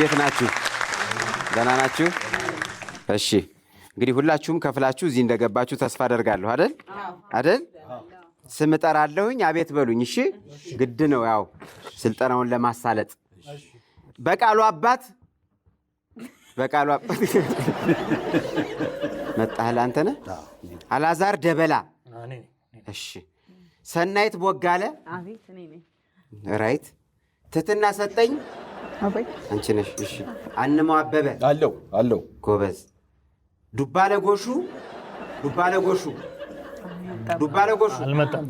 እንዴት ናችሁ? ደህና ናችሁ? እሺ እንግዲህ ሁላችሁም ከፍላችሁ እዚህ እንደገባችሁ ተስፋ አደርጋለሁ አይደል? ስም እጠራለሁኝ አቤት በሉኝ። እሺ ግድ ነው ያው ስልጠናውን ለማሳለጥ። በቃሉ አባት መጣህ አንተ ነህ? አላዛር ደበላ። እሺ ሰናይት ቦጋለ። አቤት እኔ ነኝ። ራይት ትትና ሰጠኝ። አቤት አንቺ ነሽ። እሺ አንማው አበበ አለው ጎበዝ። ዱባለ ጎሹ አልመጣም።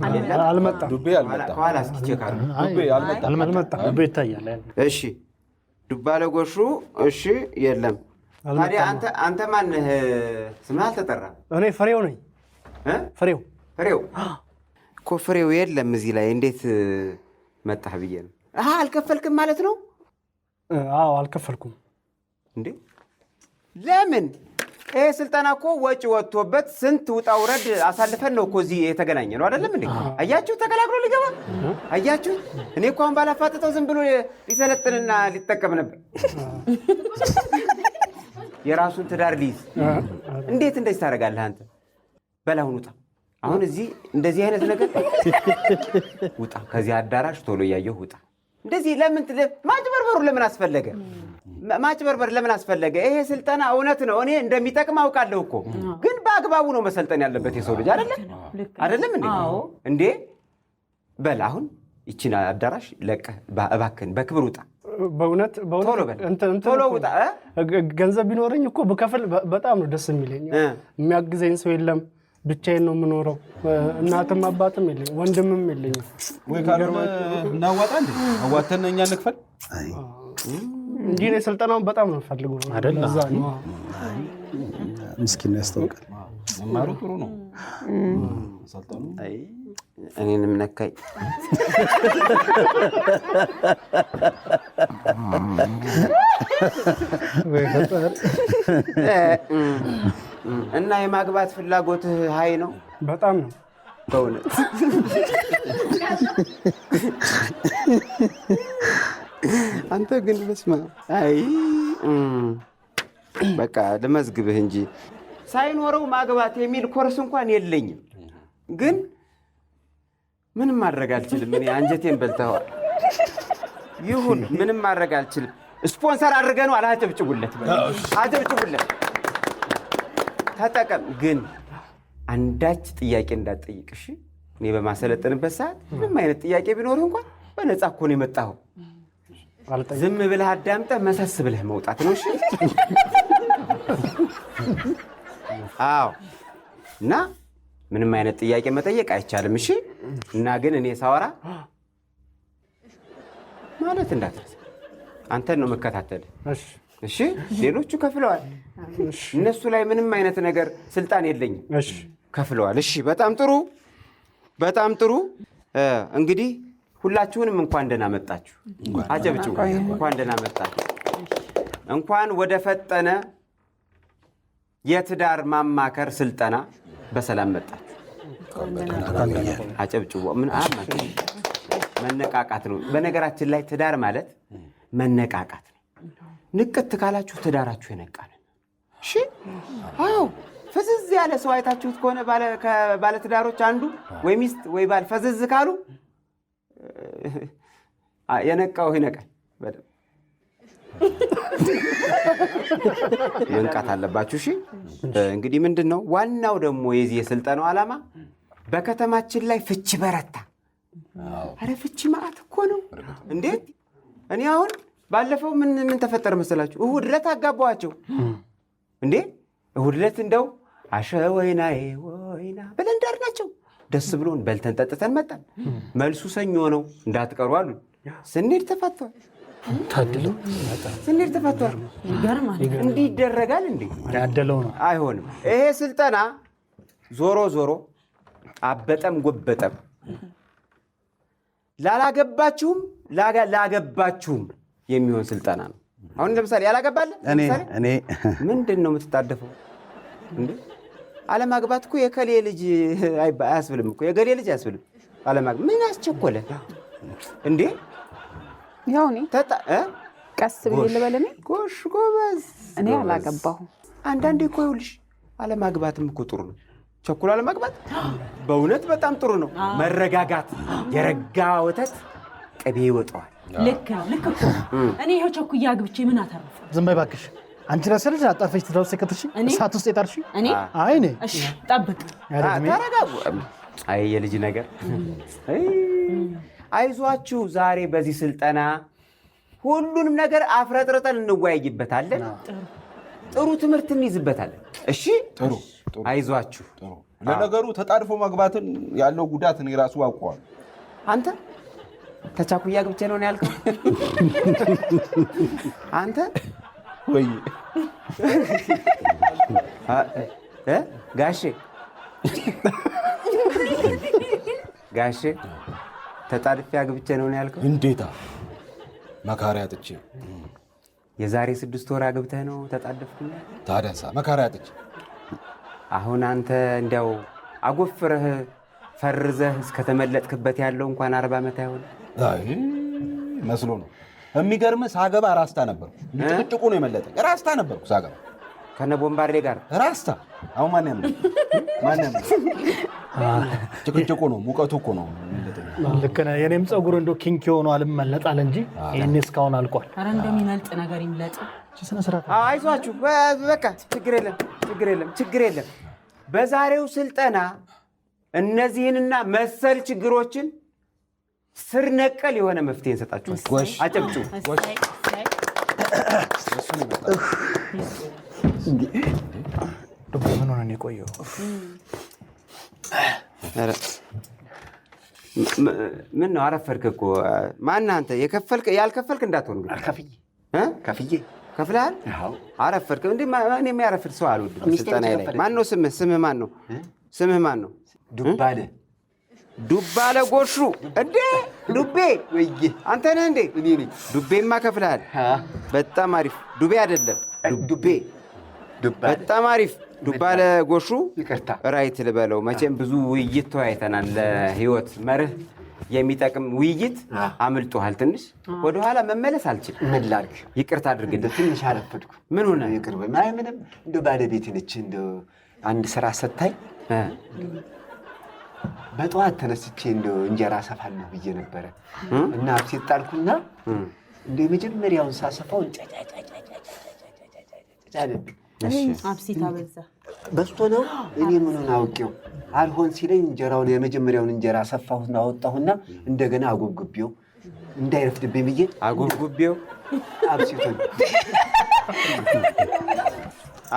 ዱቤ አልመጣም። ከኋላ እስኪ ቼክ አድርጉ። ዱቤ አልመጣም። ዱቤ ይታያል። እሺ ዱባለ ጎሹ። እሺ የለም። ታዲያ አንተ ማነህ? ስምህ አልተጠራም። እኔ ፍሬው ነኝ። ፍሬው እኮ ፍሬው የለም እዚህ ላይ። እንዴት መጣህ ብዬ ነው። አልከፈልክም ማለት ነው? አዎ አልከፈልኩም። እንዴ ለምን? ይሄ ስልጠና እኮ ወጪ ወጥቶበት ስንት ውጣ ውረድ አሳልፈን ነው እኮ እዚህ የተገናኘ ነው አይደለም እንዴ? አያችሁ ተቀላቅሎ ሊገባ አያችሁ። እኔ እኮ አሁን ባላፋጥጠው ዝም ብሎ ሊሰለጥንና ሊጠቀም ነበር። የራሱን ትዳር ሊይዝ። እንዴት እንደዚህ ታደርጋለህ አንተ? በላሁን ውጣ። አሁን እዚህ እንደዚህ አይነት ነገር ውጣ ከዚህ አዳራሽ ቶሎ እያየሁ ውጣ። እንደዚህ ለምን ማጭበርበሩ ለምን አስፈለገ? ማጭበርበር ለምን አስፈለገ? ይሄ ስልጠና እውነት ነው እኔ እንደሚጠቅም አውቃለሁ እኮ፣ ግን በአግባቡ ነው መሰልጠን ያለበት የሰው ልጅ አይደለም እንዴ? በል አሁን ይቺን አዳራሽ ለቀህ እባክህን በክብር ውጣ። በእውነት ቶሎ ውጣ። ገንዘብ ቢኖረኝ እኮ ብከፍል በጣም ነው ደስ የሚለኝ። የሚያግዘኝ ሰው የለም። ብቻዬን ነው የምኖረው። እናትም አባትም የለኝ፣ ወንድምም የለኝ። ወይ ካልሆነ እናዋጣ እንዴ? አዋተን እኛ እንክፈል እንጂ እኔ ስልጠናውን በጣም ነው የምፈልገው አይደል? እዛ ነው ምስኪን ያስታውቃል። መማሩ ጥሩ ነው። ሰልጠኑ እኔንም ነካኝ። እና የማግባት ፍላጎትህ ሀይ ነው? በጣም ነው በእውነት። አንተ ግን በስመ አይ በቃ ልመዝግብህ እንጂ ሳይኖረው ማግባት የሚል ኮርስ እንኳን የለኝም። ግን ምንም ማድረግ አልችልም። እኔ አንጀቴን በልተዋል። ይሁን ምንም ማድረግ አልችልም። ስፖንሰር አድርገህ ነው አላጨብጭቡለት። ተጠቀም። ግን አንዳች ጥያቄ እንዳትጠይቅ እሺ? እኔ በማሰለጥንበት ሰዓት ምንም አይነት ጥያቄ ቢኖርህ እንኳን በነፃ እኮ ነው የመጣኸው። ዝም ብለህ አዳምጠህ መሰስ ብለህ መውጣት ነው እሺ? አዎ። እና ምንም አይነት ጥያቄ መጠየቅ አይቻልም እሺ? እና ግን እኔ ሳወራ ማለት እንዳትረሳ። አንተን ነው መከታተል እሺ? ሌሎቹ ከፍለዋል። እነሱ ላይ ምንም አይነት ነገር ስልጣን የለኝም። ከፍለዋል። እሺ በጣም ጥሩ። እንግዲህ ሁላችሁንም እንኳን ደህና መጣችሁ። አጨብጭቡ። እንኳን ደህና መጣችሁ። እንኳን ወደ ፈጠነ የትዳር ማማከር ስልጠና በሰላም መጣችሁ። አጨብጭቡ። መነቃቃት ነው። በነገራችን ላይ ትዳር ማለት መነቃቃት ነው። ንቅት ካላችሁ ትዳራችሁ ይነቃል። እሺ? አዎ። ፈዝዝ ያለ ሰው አይታችሁት ከሆነ ባለ ትዳሮች አንዱ ወይ ሚስት ወይ ባል ፈዝዝ ካሉ የነቃው ይነቃል። በደምብ መንቃት አለባችሁ። እሺ? እንግዲህ ምንድነው ዋናው ደግሞ የዚህ የስልጠናው ዓላማ በከተማችን ላይ ፍቺ በረታ። አረ ፍቺ ማአት እኮ ነው። እንዴት? እኔ አሁን ባለፈው ምን ተፈጠረ መሰላችሁ? እሁድ ዕለት አጋባዋቸው እንዴ! እሁድ ዕለት እንደው አሸወይናዬ ወይና ብለን ዳርናቸው። ደስ ብሎን በልተን ጠጥተን መጣን። መልሱ ሰኞ ነው እንዳትቀሩ አሉ። ስንሄድ ተፋቷል። ታድለው ስንሄድ ተፋቷል። እንዲህ ይደረጋል እንዴ? ያደለው ነው። አይሆንም። ይሄ ስልጠና ዞሮ አበጠም ጎበጠም ላላገባችሁም ላገባችሁም የሚሆን ስልጠና ነው። አሁን ለምሳሌ ያላገባለ እኔ ምንድን ነው የምትታደፈው እንዴ? አለማግባት እኮ የከሌ ልጅ አያስብልም እኮ የገሌ ልጅ አያስብልም። አለማግባት ምን አስቸኮለ እንዴ? ያው እኔ ቀስ ብዬ ልበል እኔ ጎሽ ጎበዝ። እኔ አላገባሁም። አንዳንዴ እኮ ይኸውልሽ አለማግባትም እኮ ጥሩ ነው። ቸኩሎ አለማግባት በእውነት በጣም ጥሩ ነው። መረጋጋት፣ የረጋ ወተት ቅቤ ይወጣዋል። ልክ ነው ልክ እኮ እኔ ይኸው ቸኩዬ አግብቼ ምን አተረፈ? ዝም በይ እባክሽ። አንቺ ራስሽ ልጅ አጣፈሽ ትዳር ውስጥ ከተሽ እሳት ውስጥ የጣርሽ እኔ አይ እኔ እሺ ጠብቅ። ተረጋጉ። አይ የልጅ ነገር አይዟችሁ። ዛሬ በዚህ ስልጠና ሁሉንም ነገር አፍረጥርጠን እንወያይበታለን። ጥሩ ትምህርት እንይዝበታለን። እሺ ጥሩ አይዟችሁ። ለነገሩ ተጣድፎ ማግባትን ያለው ጉዳት እኔ ራሱ አውቀዋል። አንተ ተቻኩያ ግብቼ ነው ያልከው? አንተ ወይ ጋሼ ተጣድፌ አግብቼ ነው ያልከው? እንዴታ መካሪያ አጥቼ የዛሬ 6 ወር አግብተህ ነው ተጣደፍኩኝ? ታዲያሳ መካሪያ አጥቼ አሁን አንተ እንዲያው አጎፍረህ ፈርዘህ እስከተመለጥክበት ያለው እንኳን 40 ዓመት አይሆን? አይ መስሎ ነው። የሚገርምህ ሳገባ ራስታ ነበርኩ። ጭቅጭቁ ነው የመለጠኝ። ራስታ ነበርኩ ሳገባ ከነ ቦምባርዴ ጋር ራስታ። አሁን ማን ያምናል? ጭቅጭቁ ነው ሙቀቱ እኮ ነው የመለጠኝ። ልክ ነህ። የኔም ፀጉር እንደው ኪንኪ ሆኖ አልመለጣል እንጂ ይሄኔ እስካሁን አልቋል። ኧረ እንደሚመልጥ ነገር ይምለጥ። ስነ ስርዓት አይዟችሁ። በቃ ችግር የለም። በዛሬው ስልጠና እነዚህንና መሰል ችግሮችን ስር ነቀል የሆነ መፍትሄ እንሰጣችኋል። አጨብጭቡ። ምን ሆነ ነው የቆየው? ምን ነው አረፈድክ እኮ። ማነህ አንተ? ያልከፈልክ እንዳትሆን ግን። ከፍዬ ከፍለሃል? አረፈድክ እንዴ? እኔ የሚያረፍድ ሰው አልወድም ስልጠና ላይ። ማን ነው ስምህ? ስምህ ማን ነው? ዱባለ ጎሹ። እንዴ ዱቤ አንተ ነህ እንዴ? ዱቤማ ከፍለሃል። በጣም አሪፍ። ዱቤ አይደለም ዱቤ። በጣም አሪፍ። ዱባለ ጎሹ ራይት ልበለው። መቼም ብዙ ውይይት ተወያይተናል። ለህይወት መርህ የሚጠቅም ውይይት አምልጦሃል። ትንሽ ወደኋላ መመለስ አልችልም። ምን ላድርግ? ይቅርታ አድርግልኝ። ትንሽ አረፈድኩ። ምን ሆነ? ይቅር በይ። ምንም እንደ ባለቤት ነች። እንደ አንድ ስራ ሰታኝ በጠዋት ተነስቼ እንደ እንጀራ ሰፋለሁ ብዬ ነበረ እና አብሴት ጣልኩና እንደ መጀመሪያውን ሳሰፋው አብሴት አበዛ በስቶ ነው። እኔ ምኑን አውቄው አልሆን ሲለኝ እንጀራውን የመጀመሪያውን እንጀራ ሰፋሁና አወጣሁና እንደገና አጎብጉቤው እንዳይረፍድብኝ ብዬ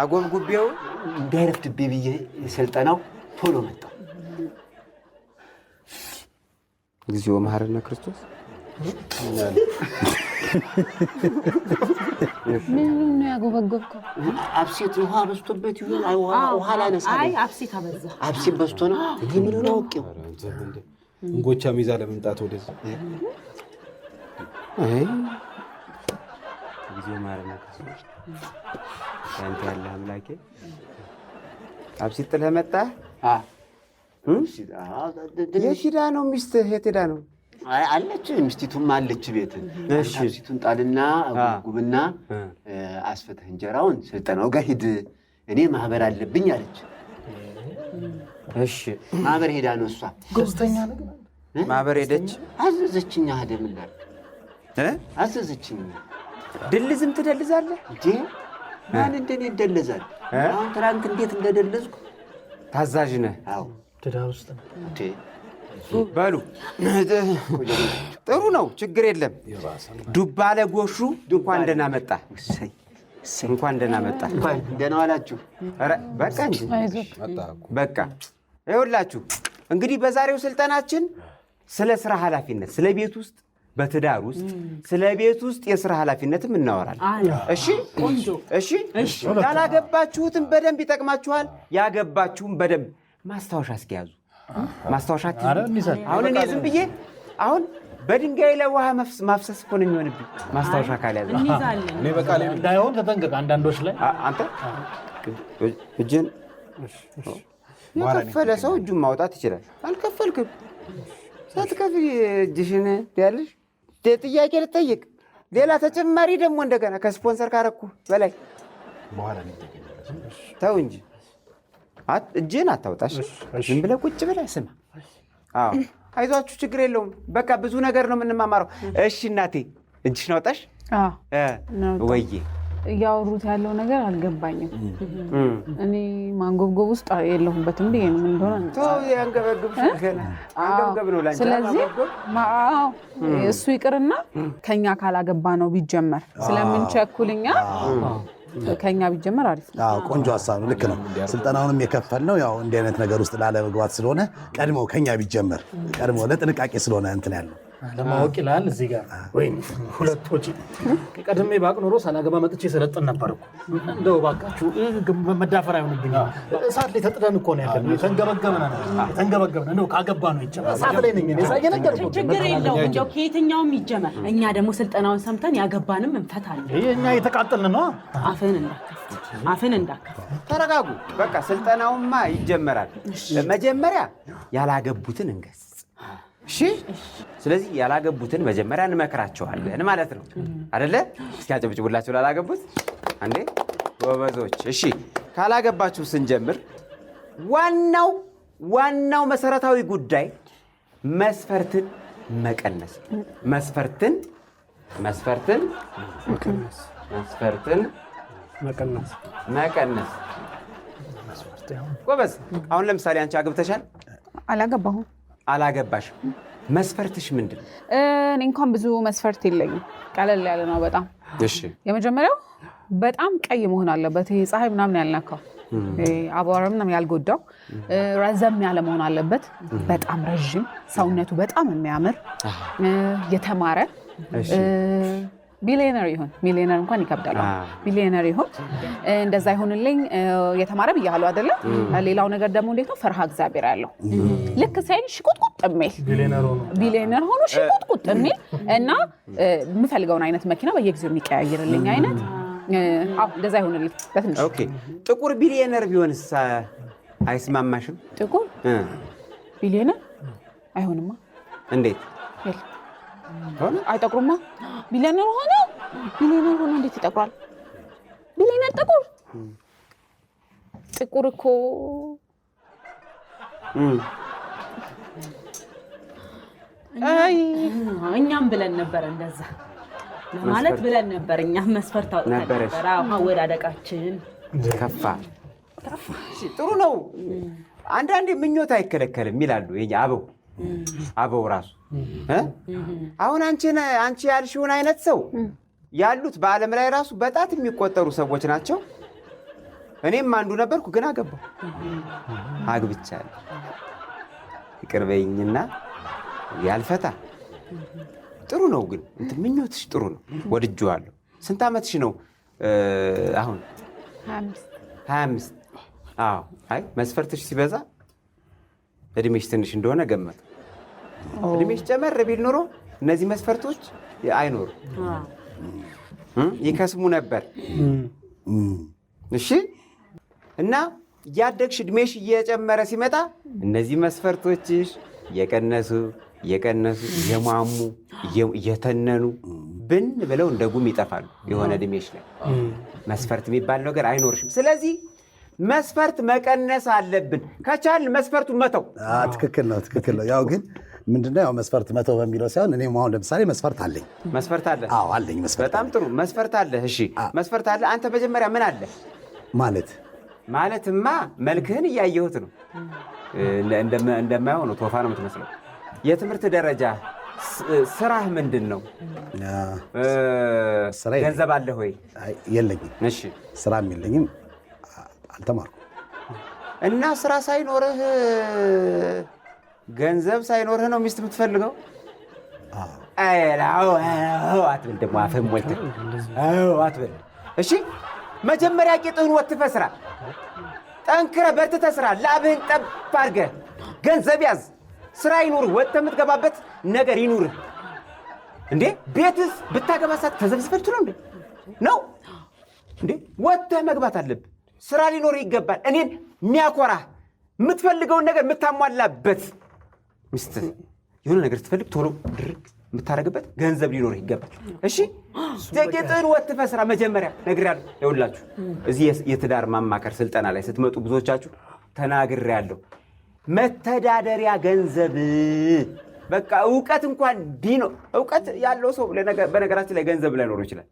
አጎብጉቤው እንዳይረፍድብኝ ብዬ ስልጠናው ቶሎ መጣሁ። እግዚኦ መሐረነ ክርስቶስ። ምን ነው ያጎበጎብከው? አብሴት ውሃ በዝቶበት ይሁን ውሃ ላነሳ። አይ አብሴት አበዛ። አብሴት በዝቶ ነው። እኔ ምኑን አውቄው እንጎቻ ሚዛ ለመምጣት ወደዛ። እግዚኦ መሐረነ ክርስቶስ። አንተ ያለ አምላኬ አብሴት ጥለህ መጣህ? የት ሄዳ ነው ሚስትህ? የት ሄዳ ነው? አለች ሚስቲቱም አለች ቤት። አብሴቱን ጣልና ጉብና አስፈተህ እንጀራውን ስልጠናው ጋር ሂድ፣ እኔ ማህበር አለብኝ አለች። እሺ ማህበር ሄዳ ነው እሷ። ገዝተኛ ነገር ማህበር ሄደች። አዘዘችኝ። አደምላል አዘዘችኝ። ድልዝም ትደልዛለህ እንዴ? ማን እንደኔ ይደለዛል? አሁን ትናንት እንዴት እንደደለዝኩ ታዛዥ ነህ። አዎ ትዳር ውስጥ ነው። እንዴ በሉ ጥሩ ነው፣ ችግር የለም። ዱባለ ጎሹ እንኳን ደህና መጣ። እንኳን ደህና መጣ። እንኳን ደህና ዋላችሁ። ኧረ በቃ እንጂ በቃ ይኸውላችሁ እንግዲህ በዛሬው ስልጠናችን ስለ ስራ ኃላፊነት፣ ስለ ቤት ውስጥ በትዳር ውስጥ ስለ ቤት ውስጥ የስራ ኃላፊነትም እናወራለን። እሺ እሺ። ያላገባችሁትም በደንብ ይጠቅማችኋል፣ ያገባችሁም በደንብ ማስታወሻ እስኪያዙ። ማስታወሻ አሁን እኔ ዝም ብዬ አሁን በድንጋይ ላይ ውሃ ማፍሰስ እኮ ነው የሚሆንብኝ። ማስታወሻ ካልያዘ እኔ በቃ ላይ እንዳይሆን ተጠንቀቅ። አንዳንዶች ላይ አንተ እጅን የከፈለ ሰው እጁን ማውጣት ይችላል። አልከፈልክም። ሳትከፍይ እጅሽን ያለሽ ጥያቄ ልጠይቅ ሌላ ተጨማሪ ደግሞ እንደገና ከስፖንሰር ካረኩ በላይ በኋላ ተው እንጂ እጅህን አታውጣሽ። ዝም ብለህ ቁጭ ብለህ ስማ። አዎ አይዟችሁ፣ ችግር የለውም። በቃ ብዙ ነገር ነው የምንማማረው። እሺ እናቴ እጅሽን አውጣሽ። ወዬ እያወሩት ያለው ነገር አልገባኝም። እኔ ማንጎብጎብ ውስጥ የለሁበትም ብዬ ነው። ምን እንደሆነ ስለዚህ እሱ ይቅርና ከኛ ካላገባ ነው ቢጀመር ስለምንቸኩልኛ ከኛ ቢጀመር አሪፍ ነው። አዎ ቆንጆ ሐሳብ ነው። ልክ ነው። ስልጠናውንም የከፈልነው ያው እንዲህ አይነት ነገር ውስጥ ላለመግባት ስለሆነ ቀድሞ ከኛ ቢጀመር ቀድሞ ለጥንቃቄ ስለሆነ እንትን ያለው ለማወቅ ይላል እዚህ ጋር ወይ ሁለት ወጪ ቀድሜ ባቅ ኖሮ ሳላገባ መጥቼ ሰለጥን ነበር እኮ። እንደው ባካችሁ መዳፈር አይሆንብኝ። እሳት ላይ ተጥደን እኮ ነው ያለው። ተንገበገብን እንደው ካገባ ነው ይቻላል። እሳት ላይ ነኝ እኔ ሳይነገርኩ ችግር የለውም። እንደው ከየትኛውም ይጀመር። እኛ ደግሞ ስልጠናውን ሰምተን ያገባንም እንፈታለን። እኛ የተቃጠልን ነው። አፍን እንዳከፍ ተረጋጉ። በቃ ስልጠናውማ ይጀመራል። መጀመሪያ ያላገቡትን እንገስ። እሺ፣ ስለዚህ ያላገቡትን መጀመሪያ እንመክራቸዋለን ማለት ነው አይደለ? እስኪ አጨብጭቡላችሁ ላላገቡት አንዴ ጎበዞች። እሺ፣ ካላገባችሁ ስንጀምር ዋናው መሰረታዊ ጉዳይ መስፈርትን መቀነስ። መስፈርትን መቀነስ። ጎበዝ። አሁን ለምሳሌ አንቺ አግብተሻል? አላገባሁም። አላገባሽም። መስፈርትሽ ምንድን ነው? እኔ እንኳን ብዙ መስፈርት የለኝም። ቀለል ያለ ነው በጣም። እሺ፣ የመጀመሪያው በጣም ቀይ መሆን አለበት። ይሄ ፀሐይ ምናምን ያልነካው አቧራ ምናምን ያልጎዳው ረዘም ያለ መሆን አለበት። በጣም ረዥም፣ ሰውነቱ በጣም የሚያምር የተማረ ቢሊየነር ይሁን። ሚሊየነር እንኳን ይከብዳል። ቢሊየነር ይሁን። እንደዛ ይሁንልኝ። የተማረ ብያለሁ አይደለ? ሌላው ነገር ደግሞ እንዴት ነው? ፈርሃ እግዚአብሔር ያለው ልክ ሳይን ሽቁጥቁጥ የሚል ቢሊየነር ሆኖ ሽቁጥቁጥ የሚል እና የምፈልገውን አይነት መኪና በየጊዜው የሚቀያየርልኝ አይነት እንደዛ ይሁንልኝ በትንሽ። ኦኬ። ጥቁር ቢሊየነር ቢሆንስ አይስማማሽም? ጥቁር ቢሊየነር አይሆንማ። እንዴት አይጠቁርማ? ቢሊየነር ሆነ እንዴት ይጠቁራል? ቢሊየነር ጥቁር እኮ እኛም ብለን ነበር እንደዛ ማለት ብለን ነበር። እኛም መስፈርት አውጥተን ነበር። አወዳደቃችን ከፋ። ጥሩ ነው። አንዳንዴ ምኞት አይከለከልም ይላሉ የኛ አበው ራሱ። አሁን አንቺ ያልሽውን አይነት ሰው ያሉት በዓለም ላይ ራሱ በጣት የሚቆጠሩ ሰዎች ናቸው። እኔም አንዱ ነበርኩ፣ ግን አግብቻለሁ። ይቅር በይኝና ያልፈታ። ጥሩ ነው ግን ምኞትሽ ጥሩ ነው፣ ወድጄዋለሁ። ስንት ዓመትሽ ነው አሁን? 25። አዎ። አይ መስፈርትሽ ሲበዛ እድሜሽ ትንሽ እንደሆነ ገመት። እድሜሽ ጨመር ቢል ኖሮ እነዚህ መስፈርቶች አይኖሩ፣ ይከስሙ ነበር። እሺ። እና ያደግሽ እድሜሽ እየጨመረ ሲመጣ እነዚህ መስፈርቶችሽ እየቀነሱ እየሟሙ እየተነኑ ብን ብለው እንደ ጉም ይጠፋሉ። የሆነ እድሜሽ ላይ መስፈርት የሚባል ነገር አይኖርሽም። ስለዚህ መስፈርት መቀነስ አለብን። ከቻልን መስፈርቱን መተው። ትክክል ነው። ያው ግን ምንድነው ያው መስፈርት መተው በሚለው ሳይሆን እኔ አሁን ለምሳሌ መስፈርት አለኝ። መስፈርት አለ? አዎ አለኝ መስፈርት። በጣም ጥሩ መስፈርት አለ። እሺ መስፈርት አለ። አንተ መጀመሪያ ምን አለ ማለትማ መልክህን እያየሁት ነው። እንደማይሆነው ቶፋ ነው የምትመስለው። የትምህርት ደረጃ፣ ስራህ ምንድን ነው? ገንዘብ አለህ ወይ? የለኝም። እሺ ስራም የለኝም፣ አልተማርኩም። እና ስራ ሳይኖርህ ገንዘብ ሳይኖርህ ነው ሚስት የምትፈልገው? አትበል ደግሞ አፍህም ሞልተህ አትበል። እሺ መጀመሪያ ቂጥህን ወትፈህ ስራ፣ ጠንክረህ በርትተህ ስራ፣ ላብህን ጠብ አድርገህ ገንዘብ ያዝ። ስራ ይኑርህ፣ ወጥተህ የምትገባበት ነገር ይኑርህ። እንዴ ቤትስ ብታገባ ሰዓት ተዘብዝበህ ትለው ነው እንዴ? ወጥተህ መግባት አለብህ። ስራ ሊኖርህ ይገባል። እኔን የሚያኮራህ የምትፈልገውን ነገር የምታሟላበት ሚስት የሆነ ነገር ስትፈልግ ቶሎ ድርግ የምታደርግበት ገንዘብ ሊኖርህ ይገባል። እሺ ጥቂትን ወጥተህ ስራ መጀመሪያ ነግሬያለሁ። ይኸውላችሁ እዚህ የትዳር ማማከር ስልጠና ላይ ስትመጡ ብዙዎቻችሁ ተናግሬያለሁ። መተዳደሪያ ገንዘብ በቃ እውቀት እንኳን እውቀት ያለው ሰው በነገራችን ላይ ገንዘብ ላይኖረው ይችላል።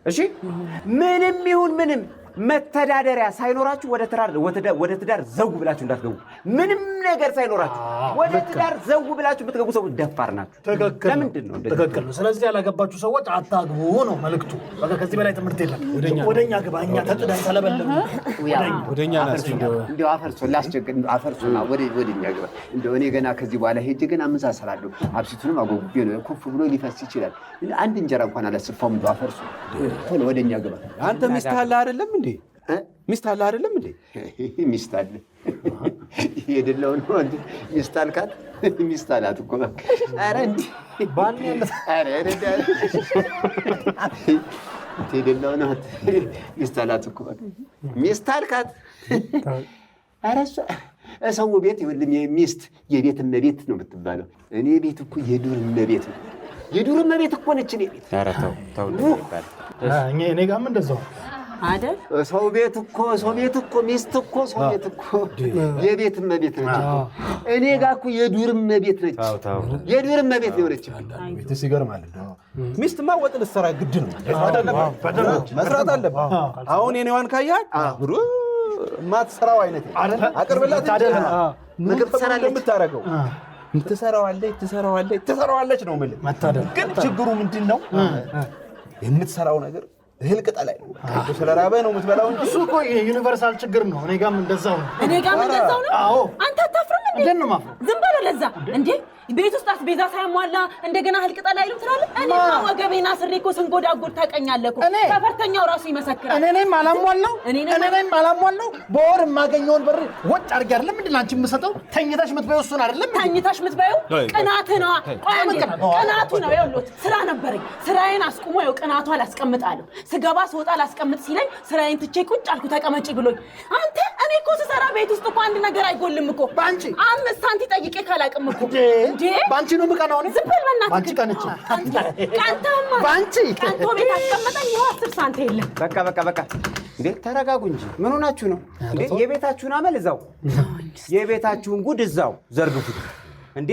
እሺ ምንም ይሁን ምንም መተዳደሪያ ሳይኖራችሁ ወደ ትዳር ዘው ብላችሁ እንዳትገቡ። ምንም ነገር ሳይኖራችሁ ወደ ትዳር ዘው ብላችሁ ብትገቡ ሰው ደፋር ናችሁ። ለምንድን ነው? ትክክል ነው። ስለዚህ ያላገባችሁ ሰዎች አታግቡ ነው መልእክቱ። በቃ ከዚህ በላይ ትምህርት የለም። ወደኛ ግባ። እኛ ተጥደን ተለበለብ ወደኛ ናስ እንደው አፈርሶና ወደኛ ግባ። እንደው እኔ ገና ከዚህ በኋላ ሄጄ ገና አመሳሰላለሁ። አብሲቱንም አጎጉቤ ነው ኩፍ ብሎ ሊፈስ ይችላል። አንድ እንጀራ እንኳን አላስፋውም። እንደው አፈርሶ ቶሎ ወደኛ ግባ። አንተ ሚስት አለ አይደለም እንዴ? ሚስት አለ አይደለም እንዴ? ሚስት አለ የደለው ነው እንዴ? ሚስት አልካት? ሚስት አላት እኮ በቃ። ኧረ እንዴ ባል ያለ ኧረ የደለው ነው ሚስት አላት እኮ በቃ። ሚስት አልካት? ኧረ ሰው ቤት ይኸውልህ ሚስት የቤት እመቤት ነው የምትባለው። እኔ ቤት እኮ የዱር እመቤት ነው። የዱር እመቤት እኮ ነች እኔ ቤት። ኧረ ተው እኔ ጋርም እንደዛው አይደል? ሰው ቤት እኮ ሚስት እኮ ሰው ቤት እኮ የቤት እመቤት ነች እኮ። እኔ ጋር እኮ የዱር እመቤት ነች። የዱር እመቤት ነው ነች። ቤትስ ይገርማል። ሚስትማ ወጥ ልትሰራ ግድ ነው። መስራት አለባት። አሁን የኔዋን ካያት ብሩ ማትሰራው አይነት አቅርብላት አይደለም። ምግብ ትሰራለች የምታረገው ትሰራዋለች ነው የምልህ። ግን ችግሩ ምንድን ነው? የምትሰራው ነገር እህል ቅጠል ላይ ነው። ስለራበህ ነው የምትበላው እንጂ እሱ እኮ ዩኒቨርሳል ችግር ነው። እኔ ጋርም እንደዛው ነው። አዎ አንተ አታፍርም እንዴ? ዝም በለው ለዛ እንዴ ቤት ውስጥ አስቤዛ ሳይሟላ እንደገና እህል ቅጠል አይሉም ትላለህ። እኔማ ወገቤና ስሬ እኮ ስንጎዳጎድ ታውቀኛለህ እኮ። ሰፈርተኛው ራሱ ይመሰክራል። እኔም አላሟላው በወር የማገኘውን ብር ወጭ አድርጌ አይደለም እንዴ አንቺ የምሰጠው? ተኝተሽ የምትበይው እሱን አይደለም? ተኝተሽ የምትበይው ቅናት ነው። ቅናቱ ነው። ይኸውልህ ስራ ነበረኝ። ስራዬን አስቁሞ ይኸው ቅናቱ አላስቀምጣለሁ። ስገባ ስወጣ አላስቀምጥ ሲለኝ ስራዬን ትቼ ቁጭ አልኩ ተቀመጪ ብሎኝ። አንተ እኔ እኮ ስሰራ ቤት ውስጥ እኮ አንድ ነገር አይጎልም እኮ። ባንቺ 5 ሳንቲ ጠይቄ ካላቅም እኮ ባንቺ ነው ምቀናው ነው። ዝም በል በእናትህ። ባንቺ ቀንቺ ቀንተማ ባንቺ ቀንቶ ቤት አስቀመጠኝ። ይኸው 10 ሳንቲ የለም። በቃ እንዴ ተረጋጉ እንጂ ምን ሆናችሁ ነው እንዴ? የቤታችሁን አመል እዛው የቤታችሁን ጉድ እዛው ዘርግፉት እንዴ።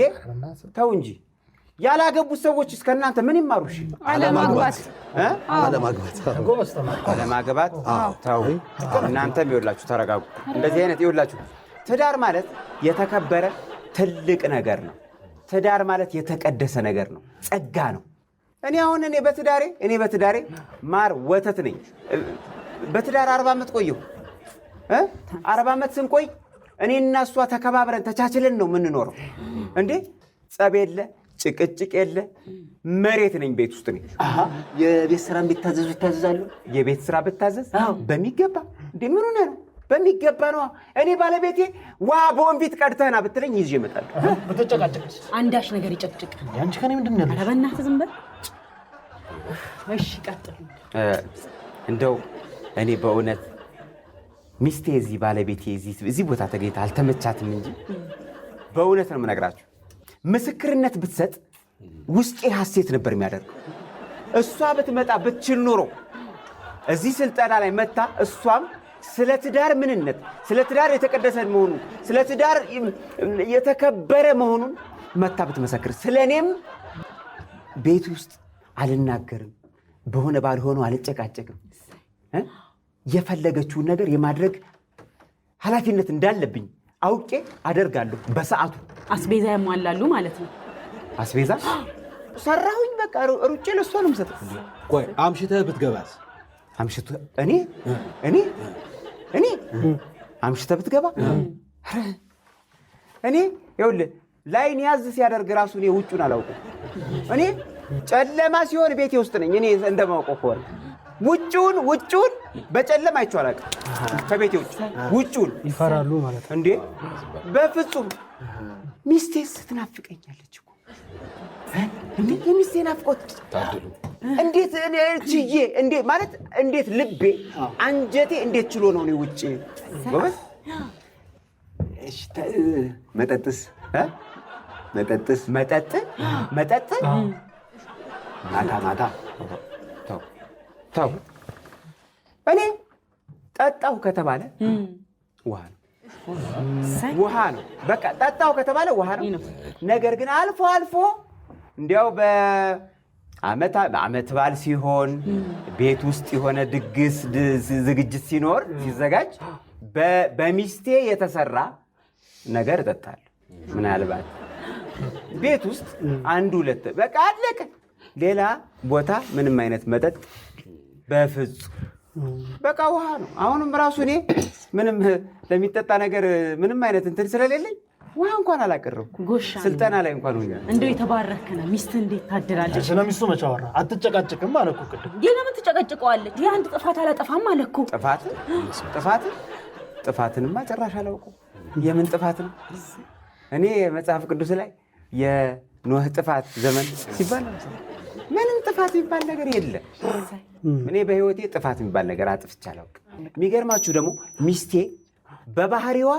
ተው እንጂ ያላገቡት ሰዎች እስከናንተ ምን ይማሩ? እሺ አለማግባት ተው። እናንተም ይኸውላችሁ ተረጋጉ። እንደዚህ አይነት ይኸውላችሁ ትዳር ማለት የተከበረ ትልቅ ነገር ነው። ትዳር ማለት የተቀደሰ ነገር ነው። ጸጋ ነው። እኔ በትዳሬ ማር ወተት ነኝ። በትዳር 40 ዓመት ቆየሁ። 40 ዓመት ስንቆይ እኔና እሷ ተከባብረን ተቻችለን ነው የምንኖረው እንዴ። ጸብ የለ፣ ጭቅጭቅ የለ። መሬት ነኝ ቤት ውስጥ ነኝ። የቤት ስራ ቢታዘዙ ይታዘዛሉ። የቤት ስራ ብታዘዝ በሚገባ እንዴ። ምን ሆነ ነው? በሚገባ ነው። እኔ ባለቤቴ ዋ ቦንቢት ቀድተህና ብትለኝ ይዤ እመጣለሁ። በተጨቃጨቅሽ አንዳች ነገር ይጨቅጭቅ። ያንቺ ከኔ ምንድን ነው? ኧረ በእናትህ ዝም በል። እሺ ቀጥል። እንደው እኔ በእውነት ሚስቴ እዚህ ባለቤቴ እዚህ ቦታ ተገኝታ አልተመቻትም እንጂ በእውነት ነው የምነግራችሁ። ምስክርነት ብትሰጥ ውስጤ ሐሴት ነበር የሚያደርገው። እሷ ብትመጣ ብትችል ኖሮ እዚህ ስልጠና ላይ መታ እሷም ስለ ትዳር ምንነት፣ ስለ ትዳር የተቀደሰ መሆኑን፣ ስለ ትዳር የተከበረ መሆኑን መታ ብትመሰክር፣ ስለ እኔም ቤት ውስጥ አልናገርም፣ በሆነ ባልሆነው አልጨቃጨቅም፣ የፈለገችውን ነገር የማድረግ ኃላፊነት እንዳለብኝ አውቄ አደርጋለሁ። በሰዓቱ አስቤዛ ያሟላሉ ማለት ነው። አስቤዛ ሰራሁኝ። በቃ ሩጬ ለእሷ ነው የምሰጠው። ቆይ አምሽተህ ብትገባስ? እኔ አምሽተህ ብትገባ እኔ ይኸውልህ ላይን ያዝ ሲያደርግ ራሱ እኔ ውጩን አላውቅም። እኔ ጨለማ ሲሆን ቤቴ ውስጥ ነኝ። እኔ እንደማውቀው ከሆነ ውጩን በጨለማ አይቼው አላውቅም። ከቤቴ ውጩን ይፈራሉ ማለት እንዴ? በፍጹም ሚስቴስ ትናፍቀኛለች እኮ እንዴ! የሚስቴ ናፍቆት እንዴት እኔ ችዬ እንዴት ልቤ አንጀቴ እንዴት ችሎ ነው እኔ ውጪ ጎበዝ። መጠጥ ማታ ተው። እኔ ጠጣሁ ከተባለ ውሃ ነው። ውሃ ነው። በቃ ጠጣሁ ከተባለ ውሃ ነው። ነገር ግን አልፎ አልፎ እንዲያው በዓመት በዓል ሲሆን ቤት ውስጥ የሆነ ድግስ ዝግጅት ሲኖር ሲዘጋጅ በሚስቴ የተሰራ ነገር እጠጣለሁ። ምናልባት ቤት ውስጥ አንድ ሁለት በቃ አለቀ። ሌላ ቦታ ምንም አይነት መጠጥ በፍጹም በቃ ውሃ ነው። አሁንም ራሱ እኔ ምንም ለሚጠጣ ነገር ምንም አይነት እንትን ስለሌለኝ ውሃ እንኳን አላቀረብኩም። ስልጠና ላይ እንኳን ሆኛል። እንደው የተባረክ ነው። ሚስት እንዴት ታድራለች? ስለ ሚስቱ መች አወራ? አትጨቃጭቅም አለ እኮ ቅድም። ለምን ትጨቀጭቀዋለች? የአንድ ጥፋት አላጠፋም አለ እኮ። ጥፋትንማ ጭራሽ አላውቀው። የምን ጥፋት ነው? እኔ መጽሐፍ ቅዱስ ላይ የኖህ ጥፋት ዘመን ሲባል ምንም ጥፋት የሚባል ነገር የለም። እኔ በህይወቴ ጥፋት የሚባል ነገር አጥፍቼ አላውቅም። የሚገርማችሁ ደግሞ ሚስቴ በባህሪዋ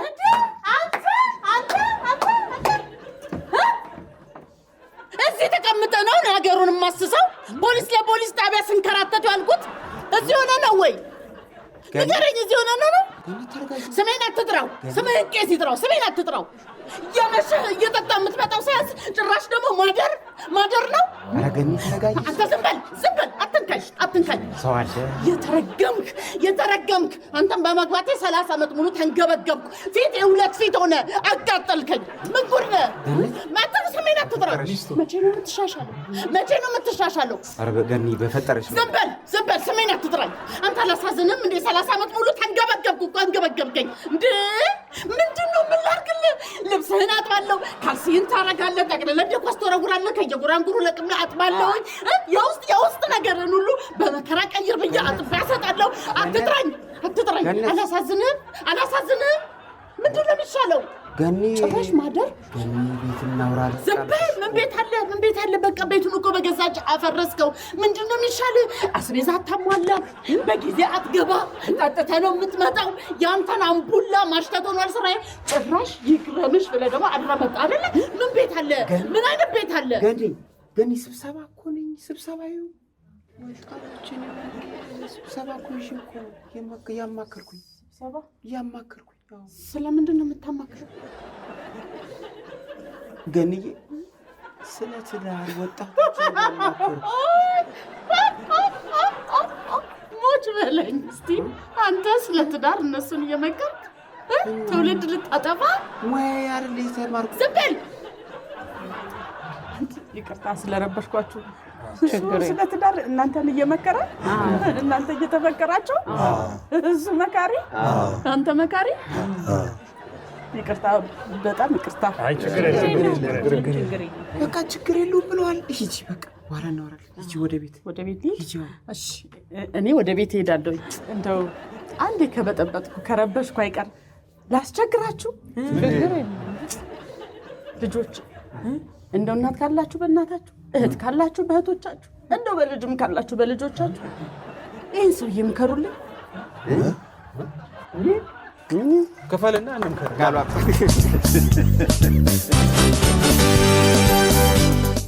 እዚህ ተቀምጠ ነው ነገሩን የማስሰው። ፖሊስ ለፖሊስ ጣቢያ ስንከራተቱ ያልኩት እዚህ ሆነ ነው ወይ? ንገረኝ፣ እዚህ ሆነ ነው? ስሜን አትጥራው። ስሜን ቄስ ይጥራው። ስሜን አትጥራው። የመሸህ እየጠጣ የምትመጣው ሳያንስ ጭራሽ ደግሞ ማደር ነው። አንተ ዝም በል አትንካኝ። ሰው አለ። የተረገምክ አንተም በመግባቴ 30 ዓመት ሙሉ ተንገበገብኩ። ፊት የሁለት ፊት ሆነ አቃጠልከኝ። ምን ጉድ ነህ? ማተር ስሜን አትጥራው። መቼ ነው የምትሻሻለው? ኧረ ገኒ በፈጠረሽ ዝም በል ስሜን አትጥራኝ። አንተ አላሳዝንም እንዴ? 30 ዓመት ሙሉ ተንገበገብኩ እኮ አንገበገብከኝ እንዴ? ምንድን ነው ምን ላድርግልህ? ልብስህን አጥባለሁ፣ ካልሲህን ታረጋለህ፣ ጠቅልለህ ደኳስ ትወረውራለህ፣ ከየጉራንጉሩ ለቅሜ አጥባለሁኝ። የውስጥ ነገርን ሁሉ በመከራ ቀይር ብዬ አጥቤ አሰጣለሁ። አትጥራኝ። አላሳዝንህም? ምንድን ነው የሚሻለው? ገኒ ጭራሽ ማደር። ገኒ ቤት እናውራለን። ዝም በል። ምን ቤት አለ? በቃ ቤቱን እኮ በገዛች አፈረስከው። ምንድን ነው የሚሻልህ? አስቤዛ አታሟላ፣ በጊዜ አትገባ፣ ጠጥተህ ነው የምትመጣው። ያንተን አምቡላ ማሽተት ሆኗል ስራዬ። ጭራሽ ይግረምሽ ብለህ ደግሞ አድራ መጣ አይደለ? ምን ቤት አለ? ምን አይነት ቤት አለ? ገኒ ስብሰባ እኮ ነኝ። ስብሰባ እኮ ነሽ እኮ ያማከርኩኝ። ስለምንድን ነው የምታማክረው? ገንዬ ስለ ትዳር ወጣት ሞች በለኝ እስቲ። አንተ ስለ ትዳር እነሱን እየመከርክ ትውልድ ልታጠፋ ወይ አይደል? የተማርኩት ዝም በል። ይቅርታ ስለረበሽኳችሁ። ስለ ትዳር እናንተን እየመከረ እናንተ እየተመከራችሁ እሱ መካሪ አንተ መካሪ። ይቅርታ፣ በጣም ይቅርታ። አይ ችግር የለም። በቃ ችግር የለውም ብለዋል። ሂጂ በቃ በኋላ እናወራለን። ሂጂ ወደ ቤት ሂጂ። እሺ እኔ ወደ ቤት እሄዳለሁ። እንደው አንዴ ከበጠበጥኩ ከረበሽኩ አይቀር ላስቸግራችሁ። ልጆች እንደው እናት ካላችሁ በእናታችሁ፣ እህት ካላችሁ በእህቶቻችሁ፣ እንደው በልጅም ካላችሁ በልጆቻችሁ ይህን ሰውዬ ምከሩልኝ። ክፈልና እንምከር።